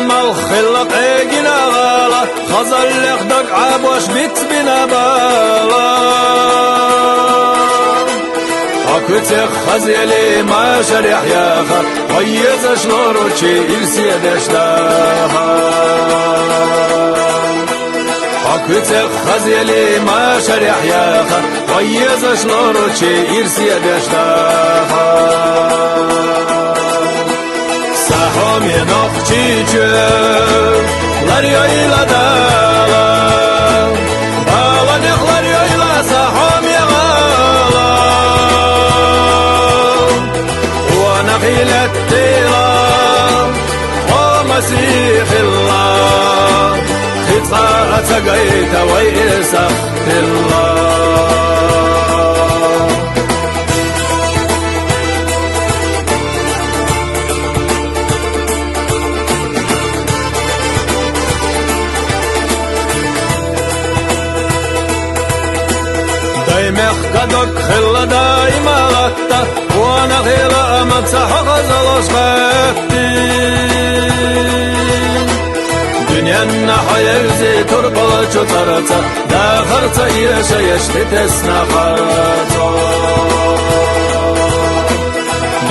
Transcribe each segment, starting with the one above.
مال خلق عيقنا غالا خزل لخدك عبوش بيت بنا بالا أكتخ خزيلي ما شريح ياخا ويز شلوروشي إلسي دشتاها أكتخ خزيلي ما شريح ياخا ويز شلوروشي إلسي دشتاها سحوم ينخشي جل لريويلا دالا بالا نخ لريويلا سحوم يغالا ونخيل التيلا ومسيح الله خطفاء تقيت ويسخ الله مخدك خلا دايما غطا وانا غيلا امسح غزل شغفتي دنيا النحيا زي تربل شطرتا داخرتا يشا يشتي تسنا خرطا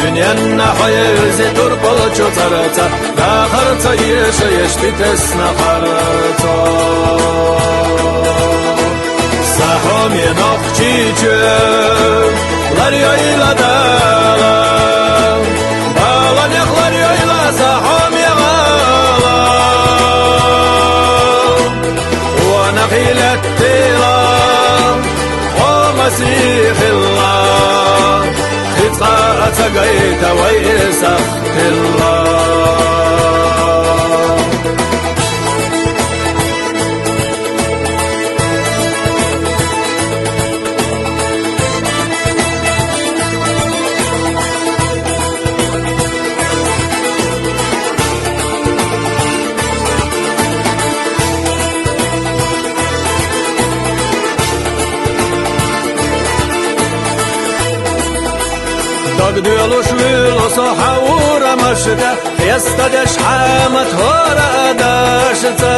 دنيا النحيا زي تربل شطرتا داخرتا يشا يشتي تسنا خرطا سحوم ينخشي جل لريويلا دالا بالا نخ لريويلا سحوم يغالا ونخيل التيلا ومسيح الله خطفاء تقيت ويسخ الله دقديلوش ويلوس حورا مشتا يستدش حامت هورا داشتا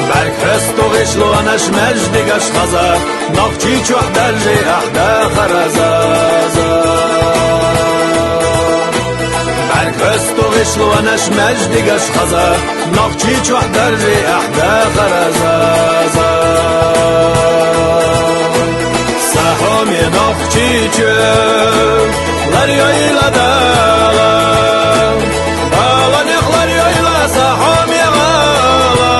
برك هستو غشلو انش مجدقش خزا نقشي چوح درجي احدا خرزازا برك هستو غشلو انش مجدقش خزا نقشي چوح درجي احدا خرزازا سحوم ينخشي جل لريويلا دالا بالا نخ لريويلا سحوم يغالا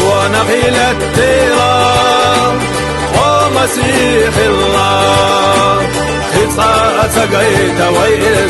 ونخيل التيلا ومسيح الله خطفاء تقيت ويسخ